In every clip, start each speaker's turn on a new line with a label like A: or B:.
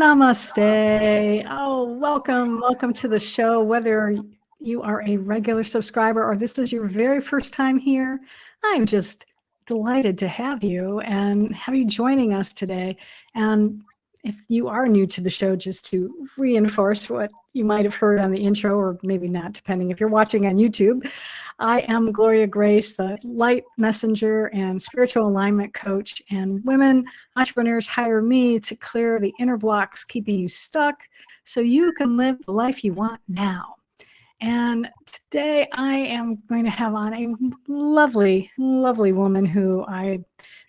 A: Namaste. Oh, welcome to the show. Whether you are a regular subscriber or this is your very first time here, I'm just delighted to have you and have you joining us today. And if you are new to the show, just to reinforce what you might have heard on the intro, or maybe not, depending if you're watching on YouTube, I am Gloria Grace, the light messenger and spiritual alignment coach, and women entrepreneurs hire me to clear the inner blocks keeping you stuck so you can live the life you want now. And today I am going to have on a lovely, lovely woman who I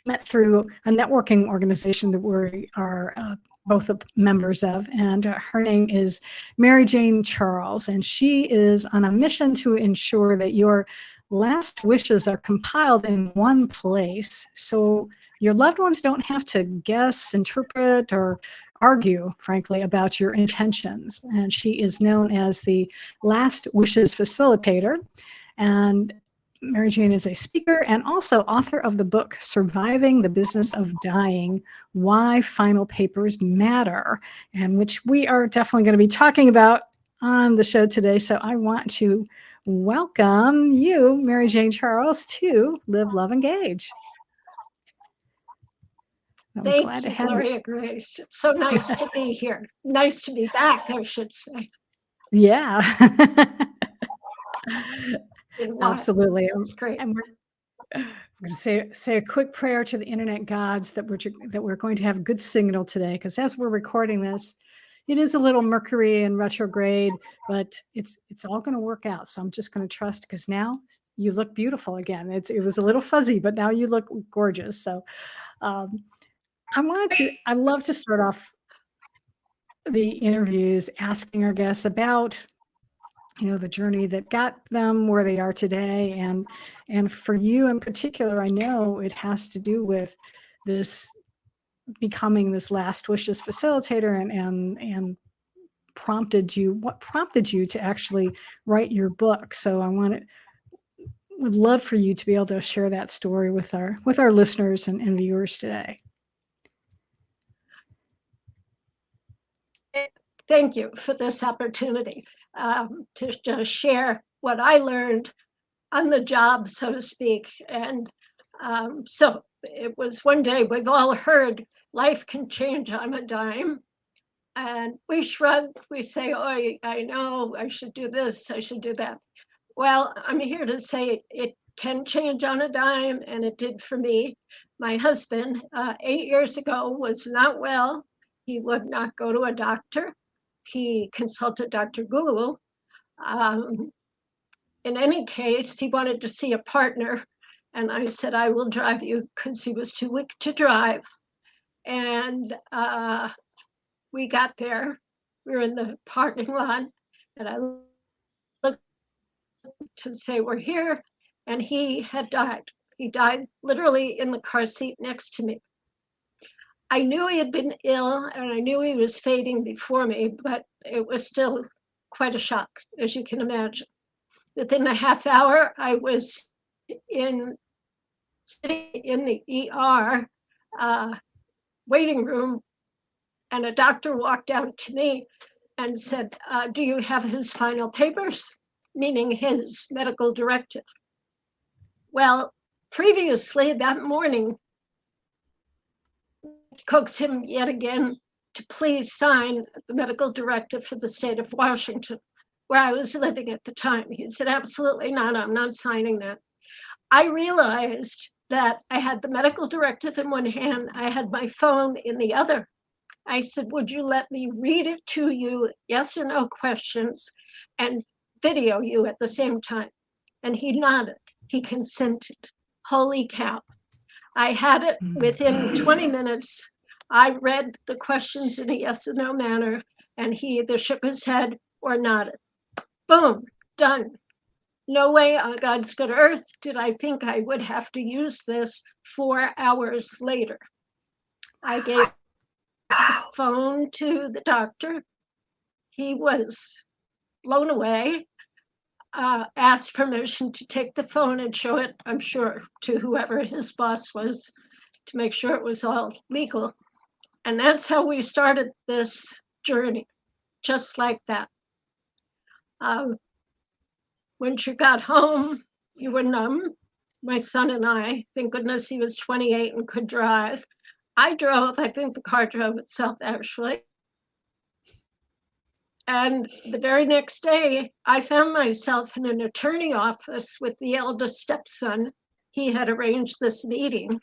A: met through a networking organization that we are both members of. And her name is Mary Jane Charles. And she is on a mission to ensure that your last wishes are compiled in one place, so your loved ones don't have to guess, interpret, or argue, frankly, about your intentions. And she is known as the Last Wishes Facilitator. And Mary Jane is a speaker and also author of the book, Surviving the Business of Dying, Why Final Papers Matter, and which we are definitely going to be talking about on the show today. So I want to welcome you, Mary Jane Charles, to Live, Love, Engage.
B: Thank you, Gloria Grace. It's so nice to be here. Nice to be back, I should say.
A: Yeah. Absolutely.
B: It's great.
A: And we're going to say a quick prayer to the internet gods that we're going to have good signal today, because as we're recording this, it is a little Mercury and retrograde, but it's all going to work out. So I'm just going to trust, because now you look beautiful again. It was a little fuzzy, but now you look gorgeous. So I love to start off the interviews asking our guests about, the journey that got them where they are today. And for you in particular, I know it has to do with this becoming this Last Wishes Facilitator and what prompted you to actually write your book. So would love for you to be able to share that story with our listeners and viewers today.
B: Thank you for this opportunity to share what I learned on the job, so to speak. And so it was one day, we've all heard life can change on a dime. And we shrug, we say, oh, I know, I should do this, I should do that. Well, I'm here to say it can change on a dime, and it did for me. My husband, 8 years ago, was not well. He would not go to a doctor. He consulted Dr. Google. In any case, he wanted to see a partner. And I said, I will drive you, because he was too weak to drive. And we got there. We were in the parking lot. And I looked to say, we're here. And he had died. He died literally in the car seat next to me. I knew he had been ill, and I knew he was fading before me, but it was still quite a shock, as you can imagine. Within a half hour, I was sitting in the ER waiting room, and a doctor walked out to me and said, do you have his final papers? Meaning his medical directive. Well, previously that morning, coaxed him yet again to please sign the medical directive for the state of Washington, where I was living at the time. He said, absolutely not, I'm not signing that. I realized that I had the medical directive in one hand, I had my phone in the other. I said, would you let me read it to you, yes or no questions, and video you at the same time? And he nodded, he consented. Holy cow. I had it within 20 minutes. I read the questions in a yes or no manner, and he either shook his head or nodded. Boom, done. No way on God's good earth did I think I would have to use this 4 hours later. I gave the phone to the doctor. He was blown away, asked permission to take the phone and show it, I'm sure, to whoever his boss was, to make sure it was all legal. And that's how we started this journey, just like that. When she got home, you were numb. My son and I, thank goodness he was 28 and could drive. I drove, I think the car drove itself actually. And the very next day, I found myself in an attorney office with the eldest stepson. He had arranged this meeting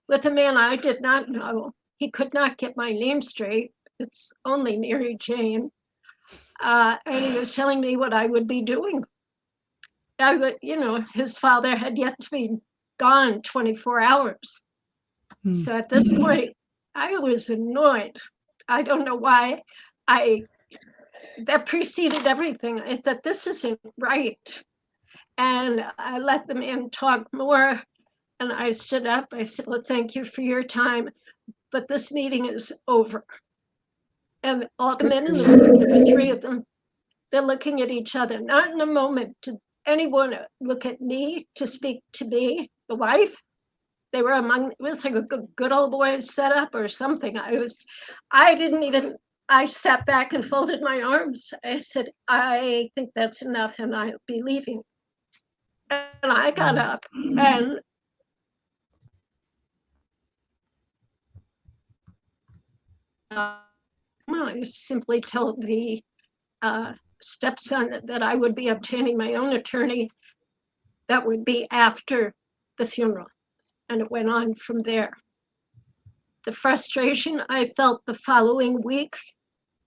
B: with a man I did not know. He could not get my name straight. It's only Mary Jane. And he was telling me what I would be doing. I would, his father had yet to be gone 24 hours. So at this point, I was annoyed. I don't know why. That preceded everything. I thought this isn't right. And I let the man talk more. And I stood up. I said, well, thank you for your time, but this meeting is over. And all the men in the room, there were three of them, they're looking at each other. Not in a moment did anyone look at me to speak to me, the wife. They were it was like a good old boys setup or something. I sat back and folded my arms. I said, I think that's enough and I'll be leaving. And I got up and I simply told the stepson that I would be obtaining my own attorney. That would be after the funeral. And it went on from there. The frustration I felt the following week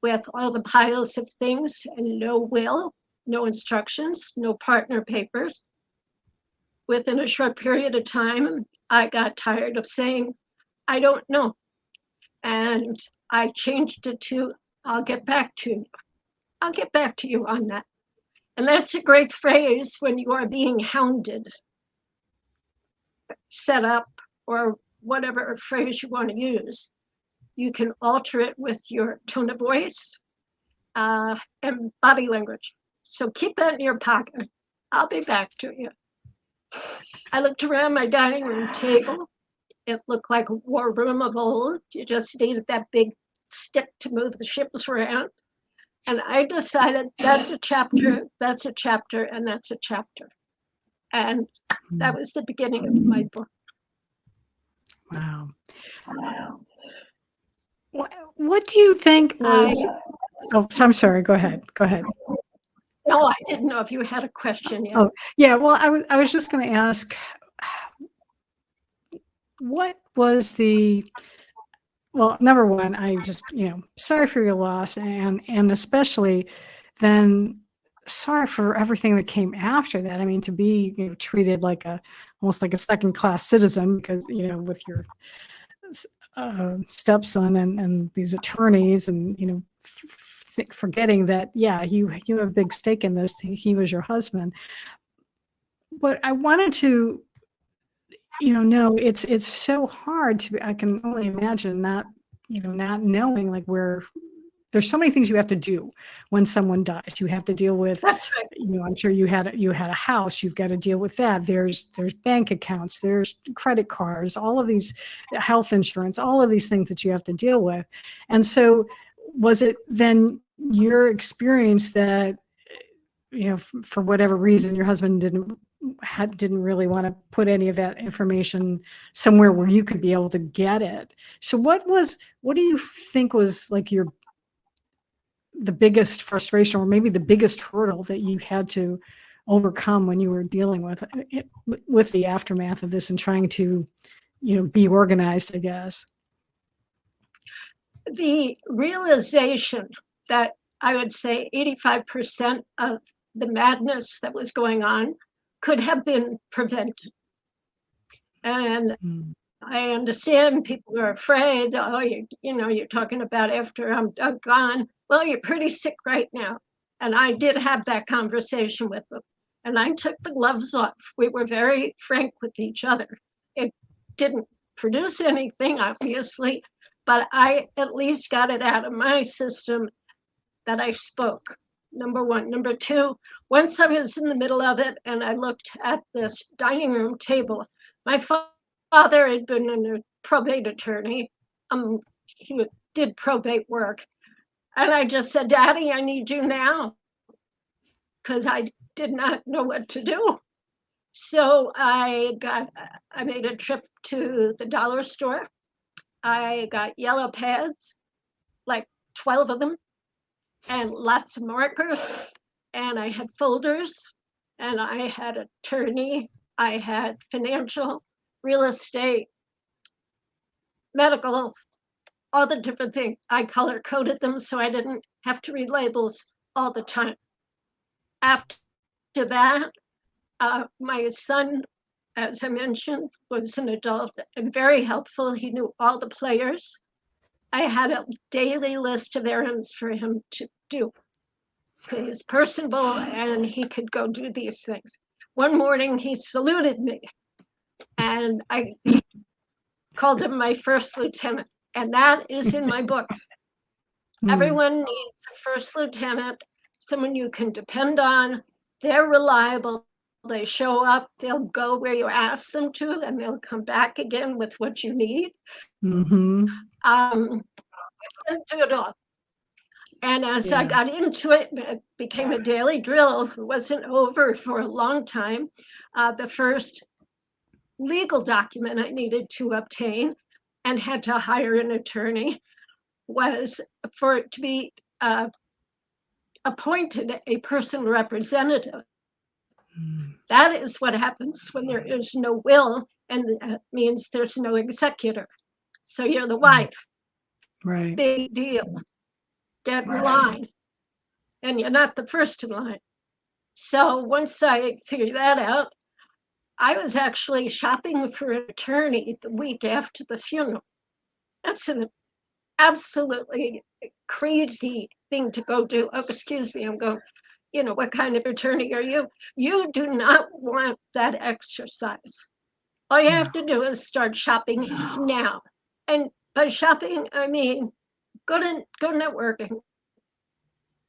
B: with all the piles of things and no will, no instructions, no partner papers. Within a short period of time, I got tired of saying, I don't know. And I changed it to, I'll get back to you. I'll get back to you on that. And that's a great phrase when you are being hounded, set up, or whatever phrase you want to use. You can alter it with your tone of voice and body language. So keep that in your pocket. I'll be back to you. I looked around my dining room table. It looked like a war room of old. You just needed that big stick to move the ships around. And I decided that's a chapter, that's a chapter, and that's a chapter. And that was the beginning of my book.
A: Wow. What do you think was? I'm sorry. Go ahead.
B: No, I didn't know if you had a question yet.
A: Oh, yeah. Well, I was just going to ask, what was well, number one, I just, sorry for your loss, and especially then sorry for everything that came after that. I mean, to be treated like almost like a second class citizen because with your stepson and these attorneys and forgetting that you have a big stake in this. He was your husband. But I wanted to no, it's so hard I can only imagine not knowing like where there's so many things you have to do when someone dies. You have to deal with,
B: That's right.
A: I'm sure you had a house, you've got to deal with that. There's bank accounts, there's credit cards, all of these health insurance, all of these things that you have to deal with. And so was it then your experience that, for whatever reason, your husband didn't really want to put any of that information somewhere where you could be able to get it. So what do you think was like the biggest frustration or maybe the biggest hurdle that you had to overcome when you were dealing with the aftermath of this and trying to, be organized, I guess?
B: The realization that I would say 85% of the madness that was going on could have been prevented. And I understand people are afraid. Oh, you're talking about after I'm gone. Well, you're pretty sick right now. And I did have that conversation with them. And I took the gloves off. We were very frank with each other. It didn't produce anything, obviously, but I at least got it out of my system that I spoke. Number one. Number two, once I was in the middle of it and I looked at this dining room table, my father had been a probate attorney. did probate work. And I just said, Daddy, I need you now, because I did not know what to do. So I made a trip to the dollar store. I got yellow pads, like 12 of them, and lots of markers. And I had folders, and I had attorney, I had financial, real estate, medical, all the different things. I color coded them so I didn't have to read labels all the time. After that, my son, as I mentioned, was an adult and very helpful. He knew all the players. I had a daily list of errands for him to do. He's personable and he could go do these things. One morning he saluted me and I called him my first lieutenant. And that is in my book. Everyone needs a first lieutenant, someone you can depend on. They're reliable. They show up, they'll go where you ask them to, and they'll come back again with what you need. Do it all. And as I got into it, it became a daily drill. It wasn't over for a long time. The first legal document I needed to obtain and had to hire an attorney was for it to be appointed a personal representative. That is what happens when there is no will, and that means there's no executor. So you're the wife.
A: Right.
B: Big deal. Get in line. And you're not the first in line. So once I figured that out, I was actually shopping for an attorney the week after the funeral. That's an absolutely crazy thing to go do. Oh, excuse me, I'm going, what kind of attorney are you? You do not want that exercise. All you have to do is start shopping now. And by shopping, I mean, go networking.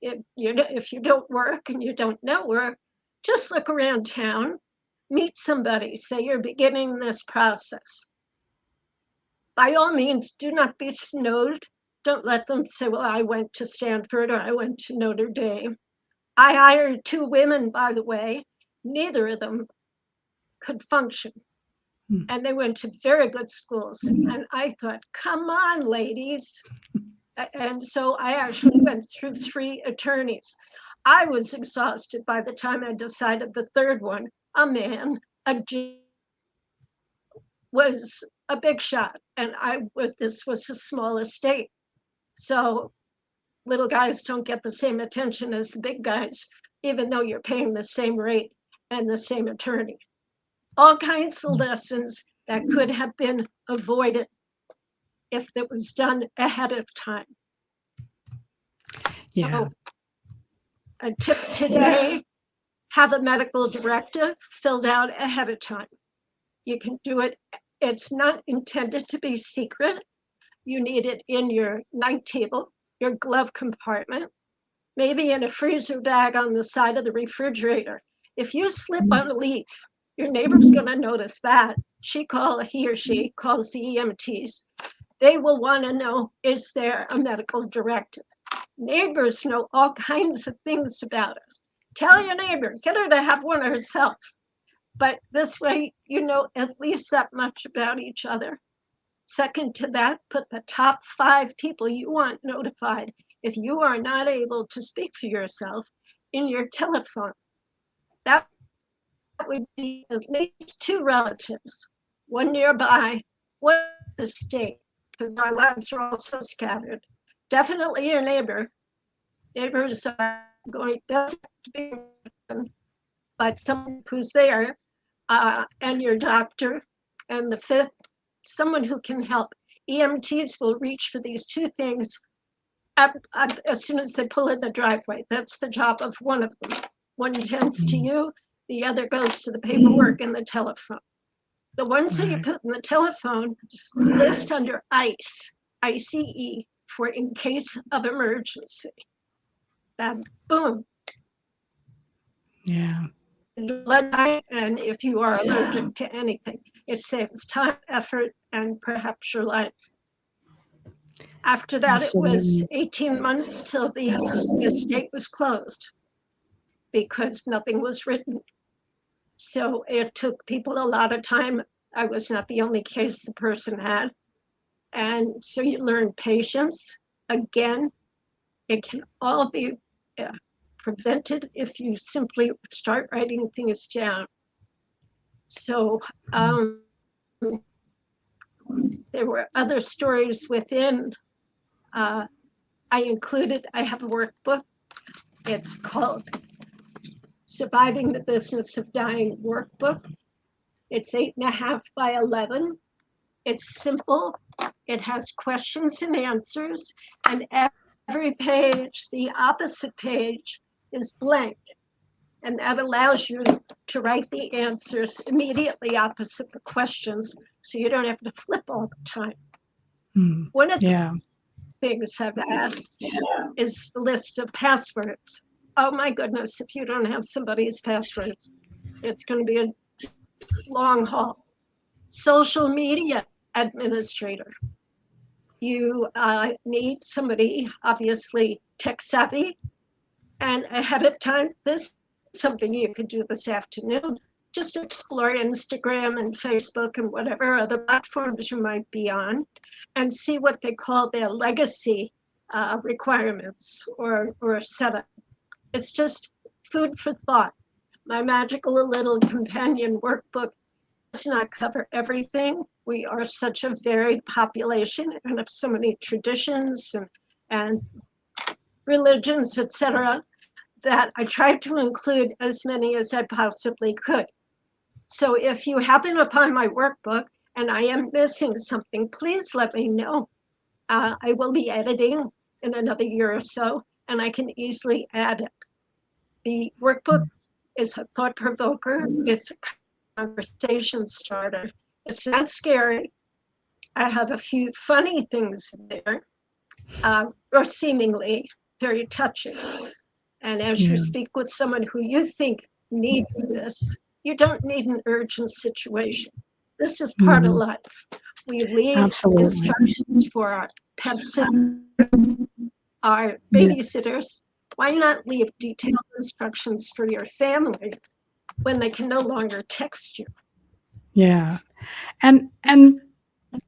B: If you don't work and you don't network, just look around town, meet somebody, say you're beginning this process. By all means, do not be snowed. Don't let them say, well, I went to Stanford or I went to Notre Dame. I hired 2 women, by the way. Neither of them could function. And they went to very good schools. And I thought, come on, ladies. And so I actually went through 3 attorneys. I was exhausted by the time I decided the third one, a man, was a big shot. And this was a small estate. So little guys don't get the same attention as the big guys, even though you're paying the same rate and the same attorney. All kinds of lessons that could have been avoided if it was done ahead of time.
A: Yeah.
B: So, a tip today, have a medical directive filled out ahead of time. You can do it. It's not intended to be secret. You need it in your night table, your glove compartment, maybe in a freezer bag on the side of the refrigerator. If you slip on a leaf, your neighbor's going to notice that. He or she calls the EMTs. They will want to know, is there a medical directive? Neighbors know all kinds of things about us. Tell your neighbor, get her to have one herself. But this way, you know at least that much about each other. Second to that, put the top 5 people you want notified if you are not able to speak for yourself in your telephone. That would be at least 2 relatives, one nearby, one in the state, because our lives are all so scattered. Definitely your neighbor. Neighbors are going, doesn't have to be, but someone who's there, and your doctor. And the 5th, someone who can help. EMTs will reach for these 2 things as soon as they pull in the driveway. That's the job of one of them. One tends to you, the other goes to the paperwork and the telephone. The ones that you put in the telephone list under ICE, ICE, for in case of emergency. Then boom.
A: Yeah.
B: And if you are allergic to anything, it saves time, effort, and perhaps your life. After that, it was
A: Absolutely.
B: 18 months till the estate was closed because nothing was written. So it took people a lot of time. I was not the only case the person had. And so you learn patience. Again, it can all be prevented if you simply start writing things down. So there were other stories within. I have a workbook. It's called Surviving the Business of Dying Workbook. It's 8.5 by 11. It's simple. It has questions and answers, and every page, the opposite page, is blank. And that allows you to write the answers immediately opposite the questions, so you don't have to flip all the time. One of the
A: Yeah.
B: things I've asked is the list of passwords. Oh my goodness, if you don't have somebody's passwords, it's going to be a long haul. Social media administrator. You need somebody, obviously, tech savvy and ahead of time. This is something you could do this afternoon. Just explore Instagram and Facebook and whatever other platforms you might be on and see what they call their legacy requirements or setup. It's just food for thought. My magical little companion workbook does not cover everything. We are such a varied population and have so many traditions and religions, etc., that I tried to include as many as I possibly could. So if you happen upon my workbook and I am missing something, please let me know. I will be editing in another year or so, and I can easily add it. The workbook is a thought provoker. It's a conversation starter. It's not scary. I have a few funny things there, or seemingly very touching. And as you
A: Yeah.
B: speak with someone who you think needs this, you don't need an urgent situation. This is part of
A: Mhm.
B: life. We leave
A: Absolutely.
B: instructions for our pet sitters, our
A: Yeah.
B: babysitters. Why not leave detailed instructions for your family when they can no longer text you?
A: Yeah. And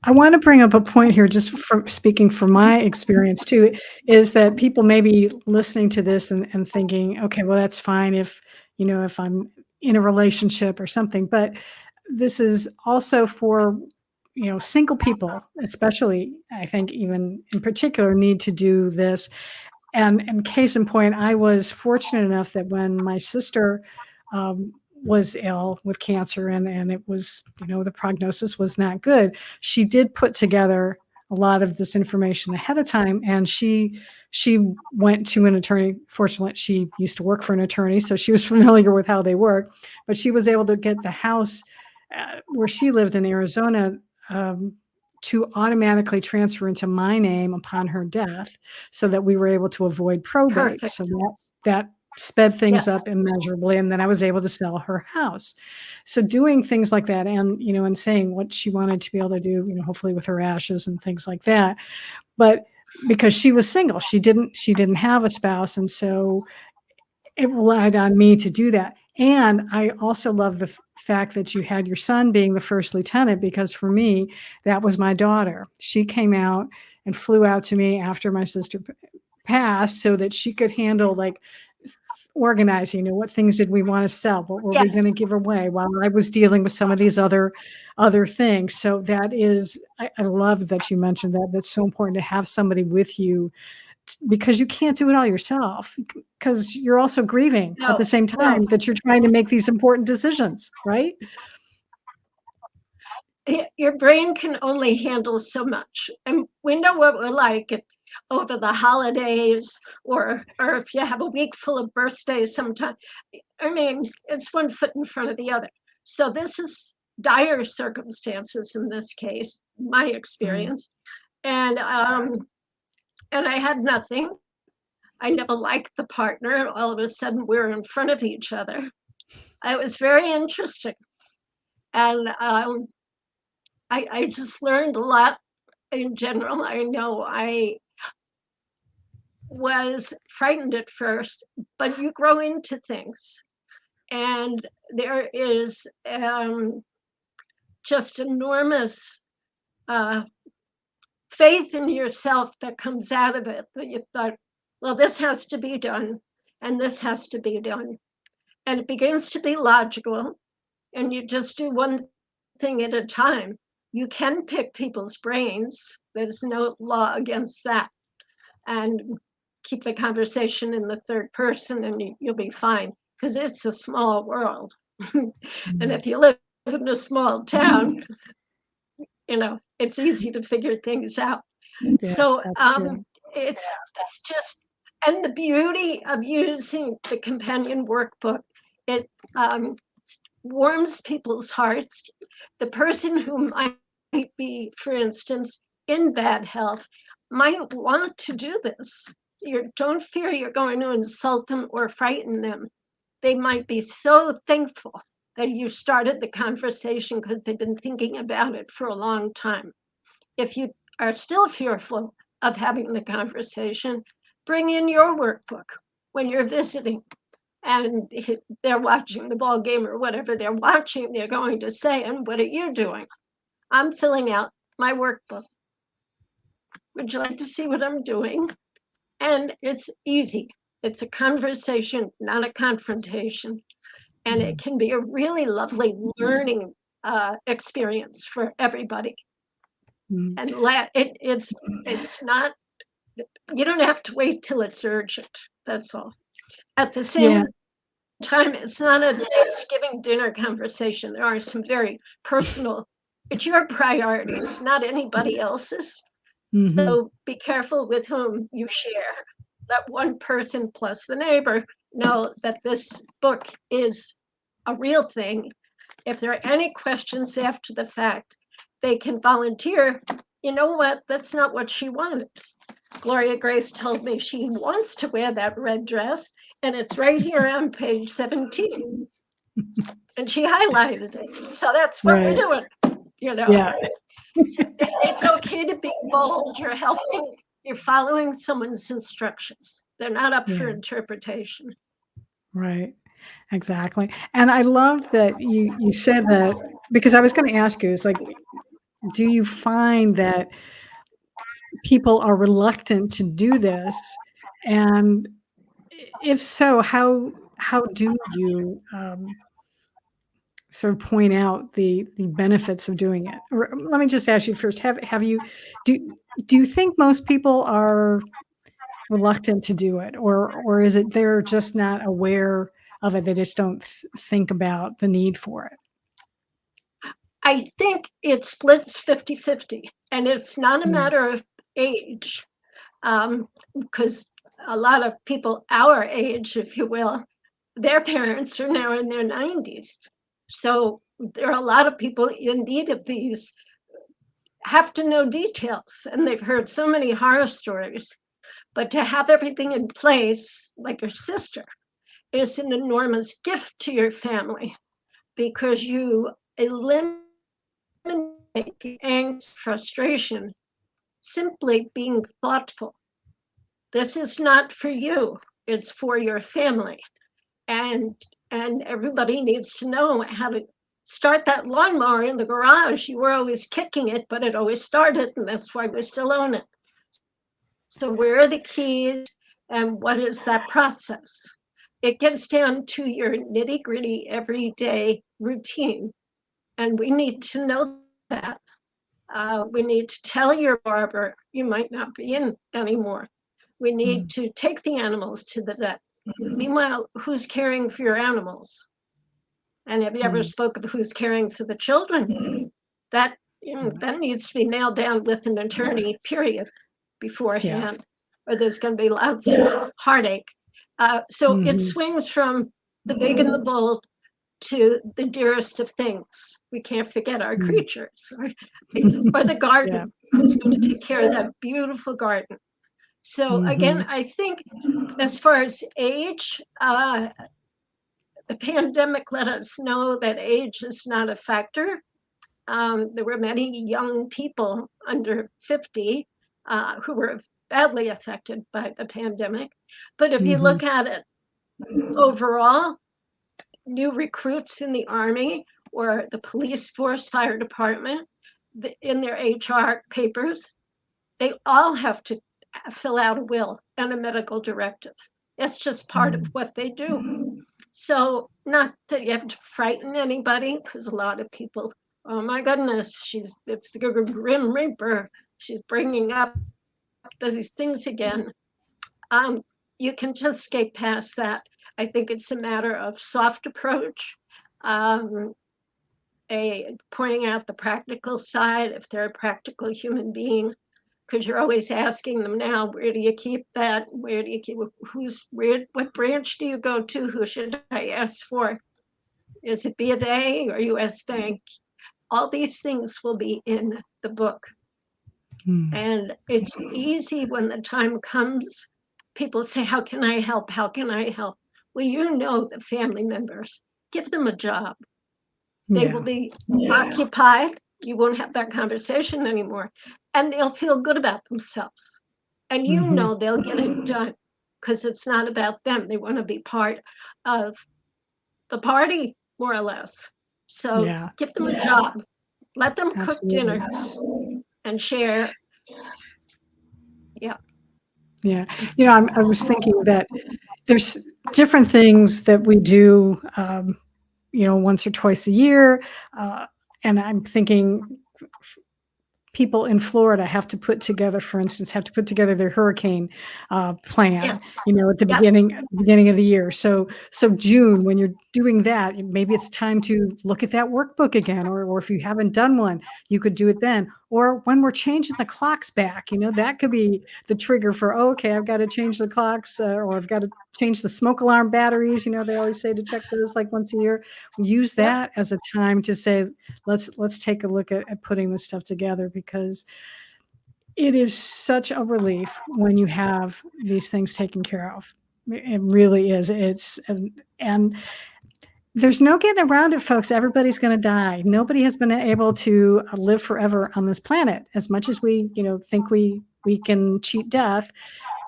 A: I want to bring up a point here, just from speaking from my experience too, is that people may be listening to this and thinking, okay, well, that's fine if, if I'm in a relationship or something, but this is also for, single people, especially, I think even in particular, need to do this. And case in point, I was fortunate enough that when my sister was ill with cancer and it was, the prognosis was not good, she did put together a lot of this information ahead of time. And she went to an attorney. Fortunately, she used to work for an attorney, so she was familiar with how they work. But she was able to get the house where she lived in Arizona to automatically transfer into my name upon her death, so that we were able to avoid probate. So
B: Perfect.
A: that sped things
B: Yes.
A: up immeasurably. And then I was able to sell her house. So doing things like that, and, and saying what she wanted to be able to do, hopefully with her ashes and things like that. But because she was single, she didn't have a spouse. And so it relied on me to do that. And I also love the fact that you had your son being the first lieutenant, because for me, that was my daughter. She came out and flew out to me after my sister passed so that she could handle like organizing, what things did we want to sell? What were we
B: Yes.
A: going to give away, while I was dealing with some of these other things. So that is, I love that you mentioned that. That's so important to have somebody with you, because you can't do it all yourself, because you're also grieving at
B: No,
A: the same
B: no.
A: time that you're trying to make these important decisions, right?
B: Your brain can only handle so much. And we know what we're like over the holidays, or if you have a week full of birthdays sometime. I mean, it's one foot in front of the other. So this is dire circumstances in this case, my
A: Right.
B: experience. And I had nothing. I never liked the partner. All of a sudden, we were in front of each other. It was very interesting. And I just learned a lot in general, I know I was frightened at first, but you grow into things. And there is just enormous uh, faith in yourself that comes out of it, that you thought, well, this has to be done, and this has to be done. And it begins to be logical, and you just do one thing at a time. You can pick people's brains. There's no law against that. And keep the conversation in the third person, and you'll be fine, because it's a small world. And if you live in a small town, it's easy to figure things out.
A: Yeah,
B: So
A: that's true.
B: it's just, and the beauty of using the companion workbook, it warms people's hearts. The person who might be, for instance, in bad health might want to do this. Don't fear you're going to insult them or frighten them. They might be so thankful that you started the conversation because they've been thinking about it for a long time. If you are still fearful of having the conversation, bring in your workbook when you're visiting and they're watching the ball game or whatever they're watching, they're going to say, and what are you doing? I'm filling out my workbook. Would you like to see what I'm doing? And it's easy. It's a conversation, not a confrontation. And it can be a really lovely learning experience for everybody.
A: Mm.
B: And it's not, you don't have to wait till it's urgent. That's all. At the
A: Yeah.
B: same time, it's not a Thanksgiving dinner conversation. There are some very personal, it's your priorities, not anybody else's.
A: Mm-hmm.
B: So be careful with whom you share. Let one person plus the neighbor know that this book is a real thing. If there are any questions after the fact, they can volunteer. You know what? That's not what she wanted. Gloria Grace told me she wants to wear that red dress, and it's right here on page 17. And she highlighted it. So that's what we're
A: Right.
B: doing.
A: Yeah.
B: It's okay to be bold. You're following someone's instructions. They're not up for
A: Yeah.
B: interpretation.
A: Right. Exactly. And I love that you said that, because I was going to ask you, is like, do you find that people are reluctant to do this? And if so, how do you sort of point out the benefits of doing it? Or let me just ask you first, have you do you think most people are reluctant to do it, or is it they're just not aware of it, they just don't think about the need for it?
B: I think it splits 50-50, and it's not a
A: Mm.
B: matter of age, because a lot of people our age, if you will, their parents are now in their 90s. So there are a lot of people in need of these, have to know details, and they've heard so many horror stories. But to have everything in place, like your sister, is an enormous gift to your family, because you eliminate the angst, frustration, simply being thoughtful. This is not for you, it's for your family. And everybody needs to know how to start that lawnmower in the garage. You were always kicking it, but it always started, and that's why we still own it. So where are the keys, and what is that process? It gets down to your nitty gritty everyday routine, and we need to know that. We need to tell your barber you might not be in anymore. We need
A: Mm.
B: to take the animals to the vet. Meanwhile, who's caring for your animals? And have you ever
A: Mm.
B: spoke of who's caring for the children? That that needs to be nailed down with an attorney, period,
A: Yeah.
B: beforehand, or there's going to be lots of heartache. So it
A: Hmm.
B: swings from the big and the bold to the dearest of things. We can't forget our
A: Mm.
B: creatures, or the
A: Yeah.
B: garden. Who's going to take care of that beautiful garden? So
A: Hmm.
B: again, I think as far as age, the pandemic let us know that age is not a factor. There were many young people under 50 who were badly affected by the pandemic. But if you
A: Mm-hmm.
B: look at it overall, new recruits in the Army or the police force, fire department, in their HR papers, they all have to fill out a will and a medical directive. It's just part of what they do. So, not that you have to frighten anybody, because a lot of people, oh my goodness, it's the Grim Reaper. She's bringing up these things again. Um, you can just skate past that. I think it's a matter of soft approach, um, pointing out the practical side if they're a practical human being, because you're always asking them now, where do you keep that? Where do you keep what branch do you go to? Who should I ask for? Is it B of A or US Bank? All these things will be in the book. And it's easy when the time comes. People say, how can I help? How can I help? Well, you know the family members. Give them a job. They will be occupied. You won't have that conversation anymore. And they'll feel good about themselves. And you
A: Mm-hmm.
B: know they'll get it done because it's not about them. They want to be part of the party, more or less. So
A: Yeah,
B: give them a job. Let them cook
A: absolutely.
B: dinners and share. Yeah.
A: Yeah. I was thinking that there's different things that we do, once or twice a year. And I'm thinking people in Florida have to put together, for instance, their hurricane plan,
B: Yes.
A: at the
B: Yep.
A: beginning of the year. So June, when you're doing that, maybe it's time to look at that workbook again, or if you haven't done one, you could do it then. Or when we're changing the clocks back, that could be the trigger for, okay, I've got to change the clocks, or I've got to change the smoke alarm batteries. They always say to check those like once a year. We use
B: Yep.
A: that as a time to say, let's take a look at putting this stuff together, because it is such a relief when you have these things taken care of. It really is. And there's no getting around it, folks. Everybody's going to die. Nobody has been able to live forever on this planet. As much as we, think we can cheat death,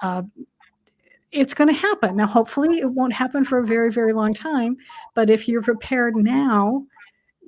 A: uh, it's going to happen. Now, hopefully it won't happen for a very, very long time. But if you're prepared now,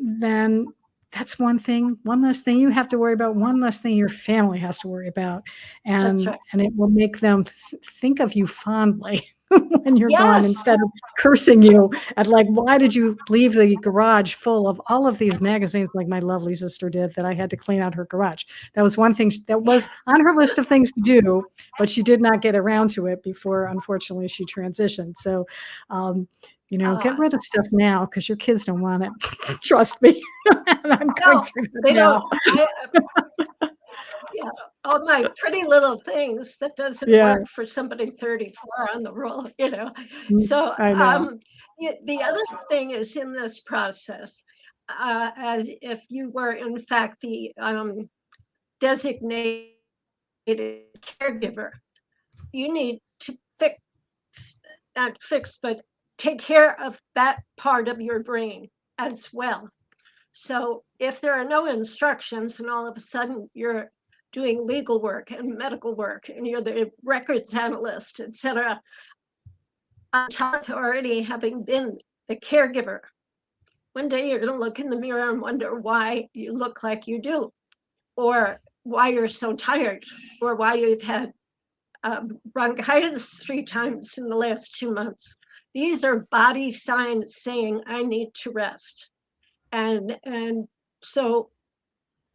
A: then that's one less thing you have to worry about, one less thing your family has to worry about.
B: That's
A: And
B: right.
A: it will make them think of you fondly when you're gone,
B: Yes.
A: instead of cursing you at like, why did you leave the garage full of all of these magazines, like my lovely sister did, that I had to clean out her garage. That was one thing that was on her list of things to do, but she did not get around to it before, unfortunately, she transitioned. So, get rid of stuff now, because your kids don't want it. Trust me. And I'm going
B: No,
A: through that
B: they don't.
A: now.
B: Yeah, all my pretty little things that doesn't
A: Yeah,
B: work for somebody 34 on the roll. So,
A: I know.
B: the other thing is in this process, as if you were in fact the designated caregiver, you need to not fix, but take care of that part of your brain as well. So if there are no instructions and all of a sudden you're doing legal work and medical work and you're the records analyst, etc., on top of already having been the caregiver, one day you're going to look in the mirror and wonder why you look like you do, or why you're so tired, or why you've had bronchitis 3 times in the last 2 months. These are body signs saying, I need to rest. And so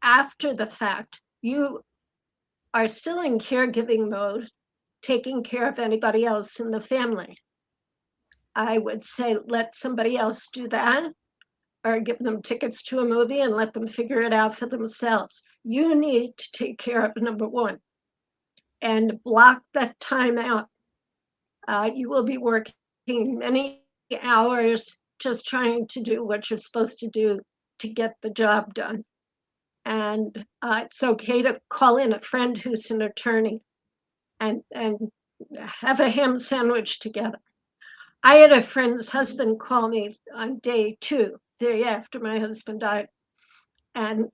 B: after the fact, you are still in caregiving mode, taking care of anybody else in the family. I would say let somebody else do that, or give them tickets to a movie and let them figure it out for themselves. You need to take care of number one and block that time out. You will be working many hours just trying to do what you're supposed to do to get the job done. And it's okay to call in a friend who's an attorney and have a ham sandwich together. I had a friend's husband call me on day 2, the day after my husband died, And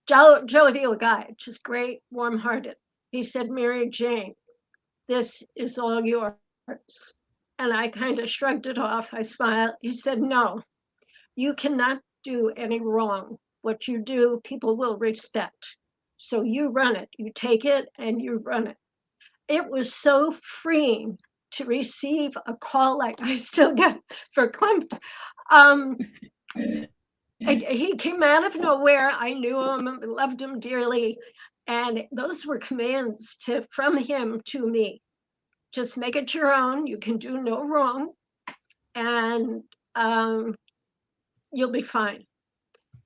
B: jovial guy, just great, warm-hearted. He said, Mary Jane, this is all yours. And I kind of shrugged it off. I smiled. He said, no, you cannot do any wrong. What you do, people will respect. So you run it. You take it and you run it. It was so freeing to receive a call like I still get verklempt. Um, he came out of nowhere. I knew him, loved him dearly. And those were commands from him to me. Just make it your own. You can do no wrong. And you'll be fine.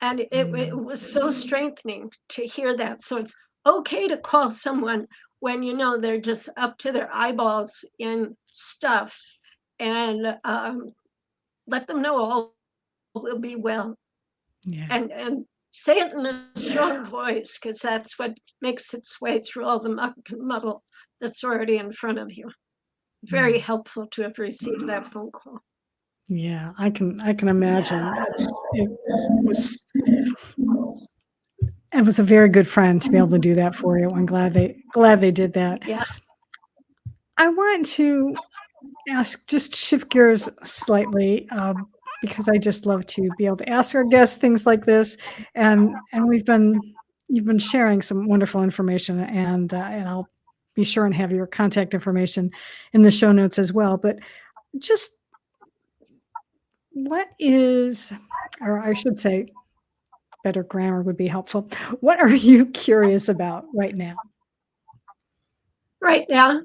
B: And it was so strengthening to hear that. So it's okay to call someone when you know they're just up to their eyeballs in stuff, and let them know all will be well.
A: Yeah.
B: And say it in a strong voice, because that's what makes its way through all the muck and muddle that's already in front of you. Very helpful to have received that phone call.
A: Yeah, I can imagine. It was a very good friend to be able to do that for you. I'm glad they did that.
B: Yeah.
A: I want to just shift gears slightly, because I just love to be able to ask our guests things like this, and you've been sharing some wonderful information, and I'll be sure and have your contact information in the show notes as well. But just what is, or I should say, better grammar would be helpful. What are you curious about right now?
B: Right now,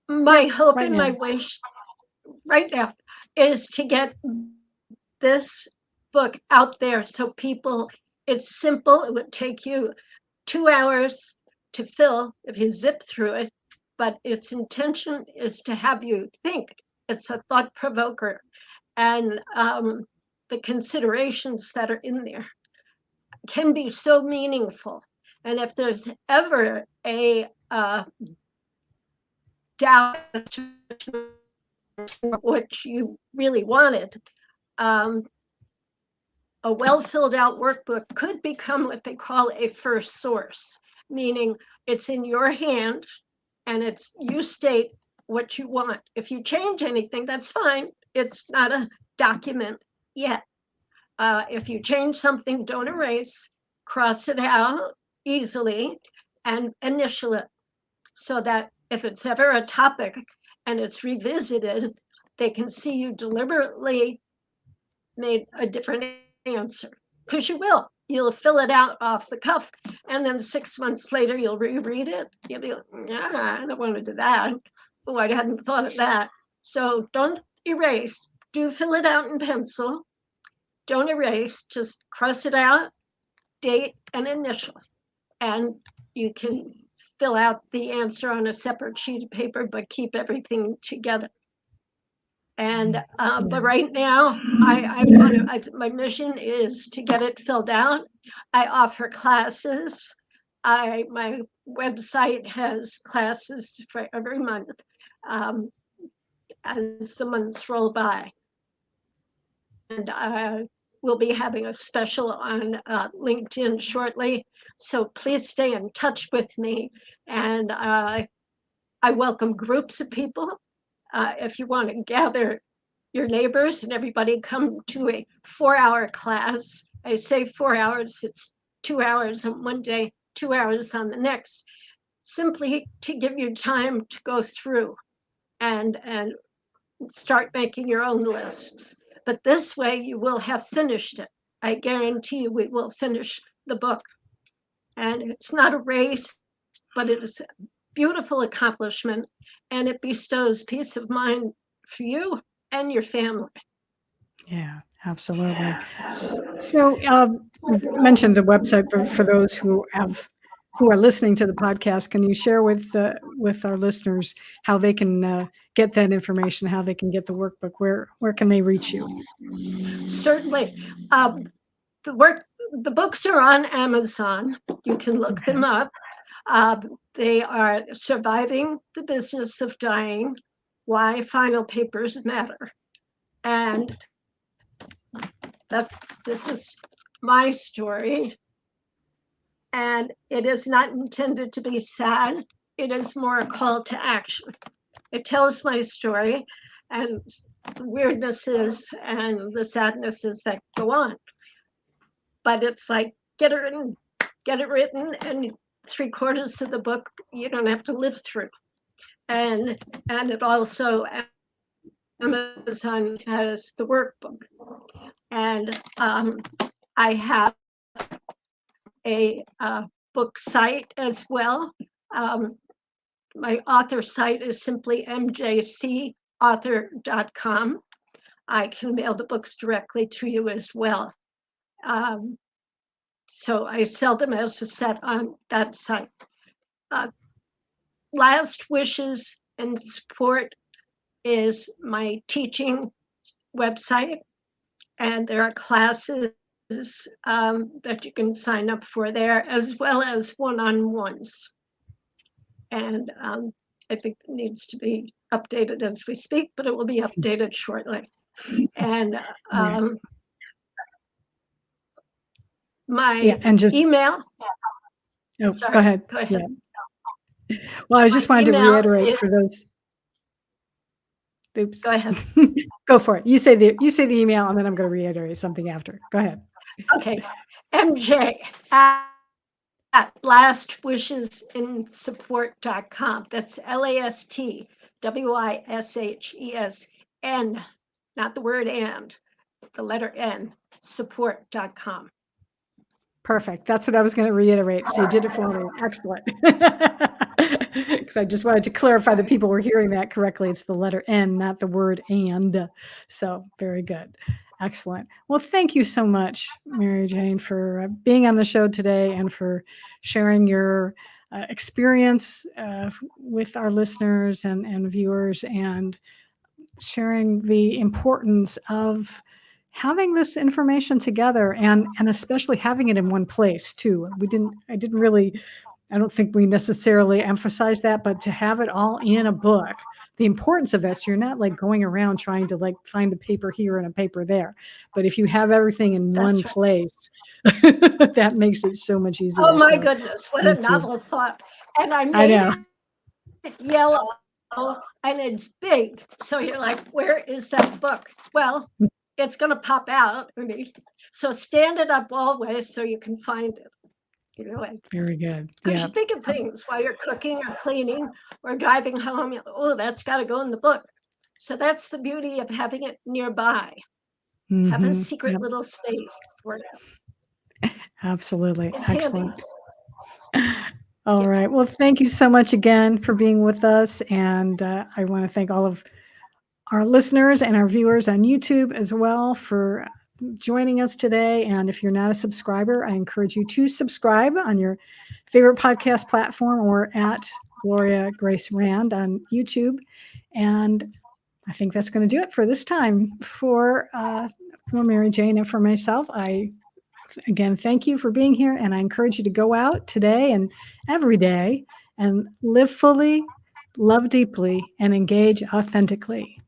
B: my hope
A: right
B: and
A: now.
B: my wish right now is to get this book out there so people, it's simple. It would take you 2 hours to fill if you zip through it, but its intention is to have you think. It's a thought provoker, and the considerations that are in there can be so meaningful. And if there's ever a doubt as to what you really wanted, um, a well-filled out workbook could become what they call a first source, meaning it's in your hand and it's you state what you want. If you change anything, that's fine. It's not a document yet. If you change something, don't erase, cross it out easily, and initial it so that if it's ever a topic and it's revisited, they can see you deliberately made a different answer, because you will. You'll fill it out off the cuff, and then 6 months later, you'll reread it. You'll be like, yeah, I don't want to do that. Oh, I hadn't thought of that. So don't erase. Do fill it out in pencil. Don't erase. Just cross it out, date, and initial. And you can fill out the answer on a separate sheet of paper, but keep everything together. And but right now, my mission is to get it filled out. I offer classes. My website has classes for every month, as the months roll by. And we'll be having a special on LinkedIn shortly. So please stay in touch with me. And I welcome groups of people. If you want to gather your neighbors and everybody come to a 4-hour class. I say 4 hours, it's 2 hours on one day, 2 hours on the next, simply to give you time to go through and start making your own lists. But this way you will have finished it. I guarantee you we will finish the book. And it's not a race, but it is a beautiful accomplishment, and it bestows peace of mind for you and your family.
A: Yeah, absolutely. So, you've mentioned the website for those who are listening to the podcast. Can you share with our listeners how they can get that information, how they can get the workbook? Where can they reach you?
B: Certainly. The books are on Amazon. You can look them up. They are Surviving the Business of Dying, Why Final Papers Matter. And this is my story. And it is not intended to be sad. It is more a call to action. It tells my story and the weirdnesses and the sadnesses that go on. But it's like, get it written, and 3/4 of the book you don't have to live through. And it also, Amazon has the workbook. And I have a book site as well. My author site is simply mjcauthor.com. I can mail the books directly to you as well. So I sell them as a set on that site. Last Wishes and Support is my teaching website, and there are classes that you can sign up for there, as well as one-on-ones. And I think it needs to be updated as we speak, but it will be updated shortly. And my
A: and just
B: email.
A: Go ahead. Yeah. Well, I just wanted to reiterate for those. Oops.
B: Go ahead.
A: Go for it. You say the email, and then I'm going to reiterate something after. Go ahead.
B: Okay. MJ at lastwishesinsupport.com. That's LASTWISHESN, not the word and, the letter N, support.com.
A: Perfect. That's what I was going to reiterate. So you did it for me. Excellent. Because I just wanted to clarify that people were hearing that correctly. It's the letter N, not the word and. So very good. Excellent. Well, thank you so much, Mary Jane, for being on the show today and for sharing your experience with our listeners and viewers, and sharing the importance of having this information together, and especially having it in one place too. I don't think we necessarily emphasize that, but to have it all in a book, the importance of it. So you're not like going around trying to like find a paper here and a paper there. But if you have everything in one place, that makes it so much easier.
B: Oh my goodness, what a novel thought. And I made it yellow and it's big. So you're like, where is that book? Well, it's going to pop out. So stand it up always so you can find it.
A: Very good.
B: Because you think of things while you're cooking or cleaning or driving home. You're like, oh, that's got to go in the book. So that's the beauty of having it nearby. Have a secret little space for it.
A: Absolutely.
B: It's
A: excellent.
B: Handy.
A: All right. Well, thank you so much again for being with us. And I want to thank all of our listeners and our viewers on YouTube as well for joining us today. And if you're not a subscriber, I encourage you to subscribe on your favorite podcast platform or at Gloria Grace Rand on YouTube. And I think that's going to do it for this time. For Mary Jane and for myself, again, thank you for being here. And I encourage you to go out today and every day and live fully, love deeply, and engage authentically.